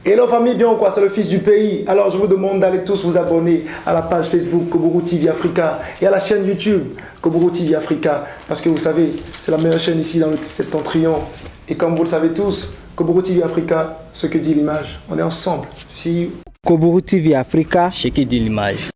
Hello famille, bien ou quoi? C'est le fils du pays. Alors je vous demande d'aller tous vous abonner à la page Facebook Koburu TV Africa et à la chaîne YouTube Koburu TV Africa. Parce que vous savez, c'est la meilleure chaîne ici dans le septentrion. Et comme vous le savez tous, Koburu TV Africa, ce que dit l'image. On est ensemble. See you. Koburu TV Africa, ce que dit l'image.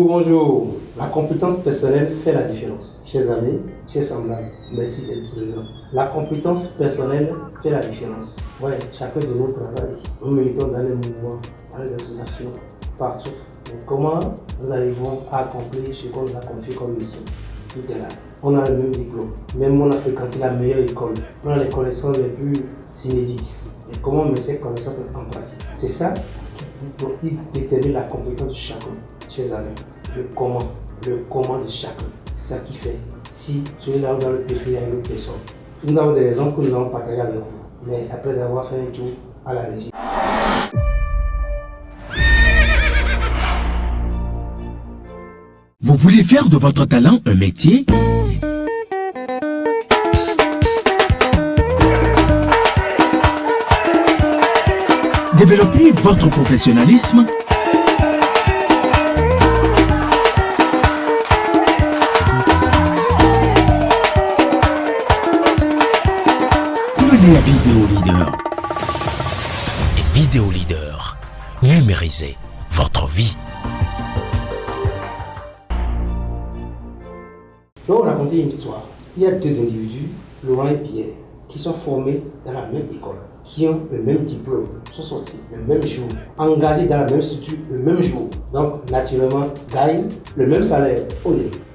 Bonjour. La compétence personnelle fait la différence. Chers amis, chers semblables, merci d'être présents. La compétence personnelle fait la différence. Ouais, chacun de nous travaille. Nous militons dans les mouvements, dans les associations, partout. Mais comment nous arrivons à accomplir ce qu'on nous a confié comme mission? Tout est là. On a le même diplôme. Même on a fréquenté la meilleure école. On a les connaissances les plus inédites. Et comment on met ces connaissances en pratique? C'est ça qui détermine la compétence de chacun. Chers amis, le comment de chacun, c'est ça qui fait. Si celui-là on doit le préférer à une autre personne. Nous avons des exemples que nous allons partager avec vous, mais après avoir fait un tour à la régie. Vous voulez faire de votre talent un métier? Développer votre professionnalisme? Devenez vidéo leader. Et vidéo leader, numérisez votre vie. Je vais vous raconter une histoire. Il y a deux individus, Laurent et Pierre, qui sont formés dans la même école, qui ont le même diplôme, sont sortis le même jour, engagés dans la même structure le même jour. Donc, naturellement, gagnent le même salaire.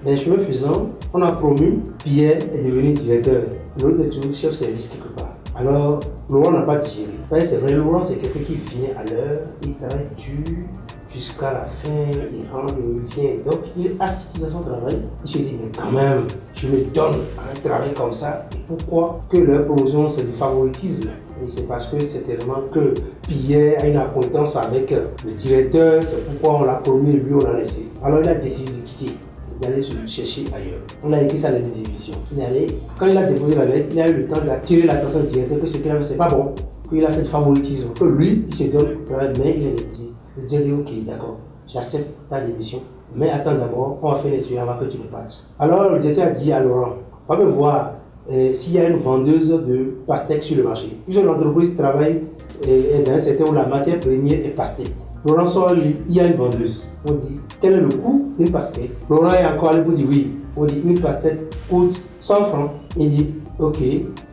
Mais chemin faisant, on a promu, Pierre est devenu directeur, l'autre est toujours chef service quelque part. Alors, Laurent n'a pas digéré. C'est vrai, Laurent, c'est quelqu'un qui vient à l'heure, il travaille dur jusqu'à la fin, il rentre, il vient. Donc, il est assis à son travail. Il se dit, mais quand même, je me donne à un travail comme ça. Pourquoi que leur promotion, c'est du favoritisme? Et c'est parce que c'est tellement que Pierre a une acquaintance avec le directeur, c'est pourquoi on l'a promu et lui on l'a laissé. Alors, il a décidé de quitter, d'aller se chercher ailleurs. On a écrit sa lettre de démission. Quand il a déposé la lettre, il a eu le temps d'attirer l'attention du directeur que ce qu'il a fait, c'est pas bon. Qu'il a fait du favoritisme. Que lui, il se donne au travail, mais il est dit. Le directeur dit, ok, d'accord, j'accepte ta démission. Mais attends d'abord, on va faire l'étude avant que tu ne partes. Alors, le directeur a dit à Laurent, on va me voir s'il y a une vendeuse de pastèques sur le marché. Puisque l'entreprise travaille dans un secteur où la matière première est pastèque. Laurent sort, il y a une vendeuse. On dit, quel est le coût d'une pastèque? Laurent est encore allé pour dire oui. On dit, une pastèque coûte 100 francs. Il dit, ok.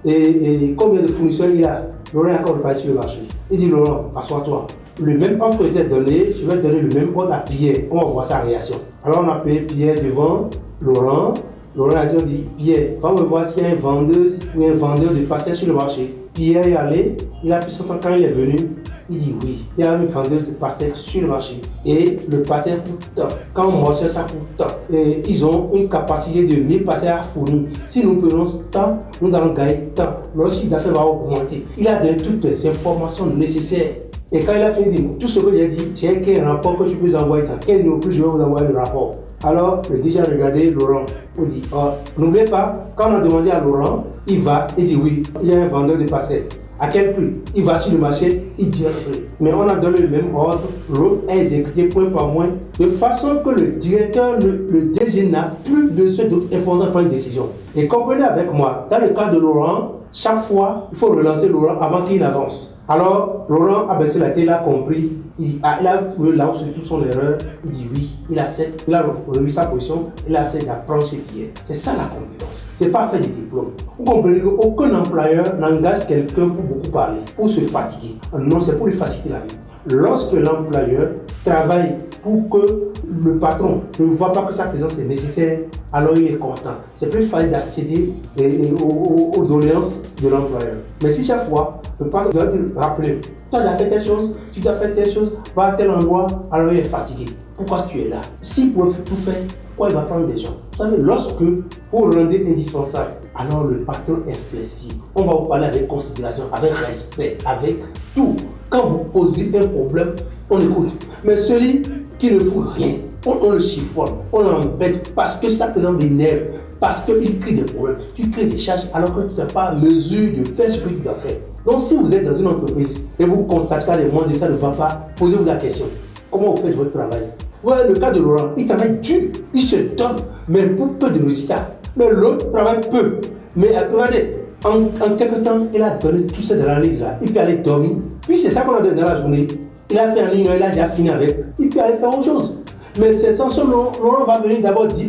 Et combien de fournisseurs il a? Laurent est encore reparti sur le marché. Il dit, Laurent, assois-toi. Le même ordre était donné, je vais donner le même ordre à Pierre. On va voir sa réaction. Alors on a payé Pierre devant Laurent. Laurent a dit, Pierre, va me voir s'il y a une vendeuse ou un vendeur de pastèques sur le marché. Pierre est allé, il a pris son temps quand il est venu. Il dit oui, il y a une vendeuse de pastèques sur le marché. Et le pastèque coûte tant. Quand on morceau, ça coûte tant. Et ils ont une capacité de 1000 pastèques à fournir. Si nous prenons tant, nous allons gagner tant. Notre chiffre d'affaires va augmenter. Il a donné toutes les informations nécessaires. Et quand il a fait dire tout ce que j'ai dit, j'ai qu'un rapport que je peux vous envoyer. Dans 15 jours plus, je vais vous envoyer le rapport. Alors, le DG a regardé Laurent. On dit, oh, n'oubliez pas, quand on a demandé à Laurent, il va, il dit oui, il y a un vendeur de pastèques. À quel prix? Il va sur le marché, il dit le prix. Mais on a donné le même ordre, l'autre a exécuté point par point, de façon que le directeur, le DG n'a plus besoin d'autres informations pour prendre une décision. Et comprenez avec moi, dans le cas de Laurent, chaque fois, il faut relancer Laurent avant qu'il avance. Alors, Laurent a baissé la tête, il a compris. Il dit, il a trouvé là où c'est tout son erreur. Il dit oui, il accepte. Il a revu sa position. Il accepte d'apprendre chez Pierre. C'est ça la compétence. C'est pas faire des diplômes. Vous comprenez qu'aucun employeur n'engage quelqu'un pour beaucoup parler, pour se fatiguer. Non, c'est pour lui faciliter la vie. lorsque l'employeur travaille pour que le patron ne voit pas que sa présence est nécessaire, alors il est content. C'est plus facile d'accéder aux doléances de l'employeur. Mais si chaque fois, le patron doit te rappeler, tu as fait telle chose, tu dois faire telle chose, va à tel endroit, alors il est fatigué. Pourquoi tu es là? S'il pouvait tout faire, pourquoi il va prendre des gens? Vous savez, lorsque vous rendez indispensable, alors le patron est flexible. On va vous parler avec considération, avec respect, avec tout. Quand vous posez un problème, on écoute. Mais celui qui ne fout rien, on le chiffonne, on l'embête parce que ça présente des nerfs, parce qu'il crée des problèmes, tu crées des charges alors que tu n'es pas en mesure de faire ce que tu dois faire. Donc si vous êtes dans une entreprise et vous constatez qu'à des moments de ça ne va pas, posez-vous la question. Comment vous faites votre travail? Voilà le cas de Laurent, il travaille dur, il se donne, mais pour peu de résultats. Mais l'autre travaille peu. Mais regardez, en quelques temps, il a donné tout ça dans l'analyse là. Il peut aller dormir. Puis c'est ça qu'on a donné dans la journée. Il a fait un ligne, il a déjà fini avec. Il peut aller faire autre chose. Mais c'est sans ce Laurent va venir d'abord dire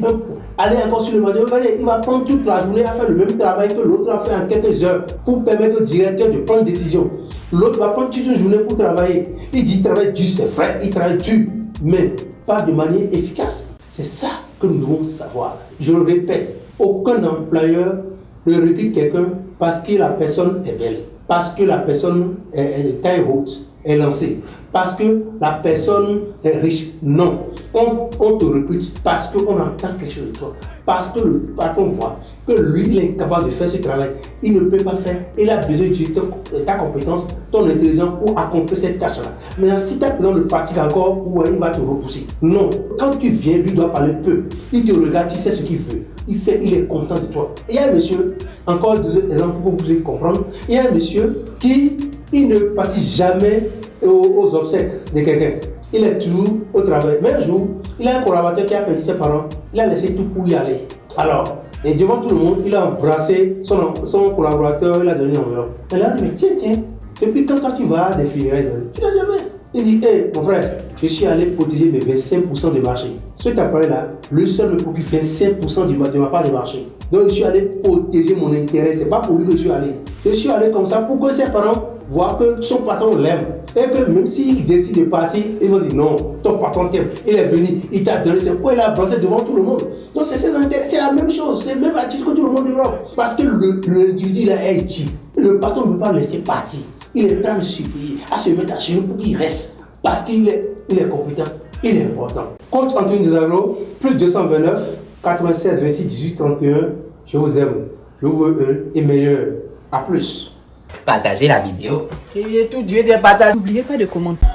aller encore sur le marché. Regardez, il va prendre toute la journée à faire le même travail que l'autre a fait en quelques heures pour permettre au directeur de prendre une décision. L'autre va prendre toute une journée pour travailler. Il dit travail dur, c'est vrai, il travaille dur, mais pas de manière efficace. C'est ça que nous devons savoir. Je le répète, aucun employeur ne recrute quelqu'un parce que la personne est belle, parce que la personne est taille haute, est lancée, parce que la personne est riche. Non, on te recrute parce qu'on entend quelque chose de toi, parce que le patron voit que lui, il est incapable de faire ce travail. Il ne peut pas faire. Il a besoin d'utiliser ta compétence, ton intelligence pour accomplir cette tâche-là. Mais si tu as besoin de fatigue encore, vous voyez, il va te repousser. Non, quand tu viens, lui doit parler peu. Il te regarde, tu sais ce qu'il veut. Il est content de toi. Et il y a un monsieur, encore deux exemples pour que vous puissiez comprendre. Il y a un monsieur qui ne participe jamais aux obsèques de quelqu'un. Il est toujours au travail. Mais un jour, il a un collaborateur qui a perdu ses parents. Il a laissé tout pour y aller. Alors, et devant tout le monde, il a embrassé son collaborateur, il a donné une enveloppe. Elle a dit, mais tiens, depuis quand toi tu vas à des funérailles, tu n'as jamais. Il dit, hé, mon frère, je suis allé protéger mes 25% de marché. Cet appareil-là, le seul me procure 25% de ma part de marché. Donc je suis allé protéger mon intérêt. C'est pas pour lui que je suis allé. Je suis allé comme ça pour que ses parents voient que son patron l'aime. Et que même s'il décide de partir, ils vont dire non, ton patron t'aime. Il est venu, il t'a donné ses points, il a brassé devant tout le monde. Donc c'est ses intérêts, c'est la même chose, c'est la même attitude que tout le monde développe. Parce que l'individu là est utile. Le patron ne peut pas le laisser partir. Il est prêt à le supplier, à se mettre à genoux pour qu'il reste. Parce qu'il est compétent, il est important. Coach Anthony Desaglo, plus 229 96 26 18 31. Je vous aime, je vous veux heureux et meilleur. À plus. Partagez la vidéo. Et tout Dieu des partages. N'oubliez pas de commenter.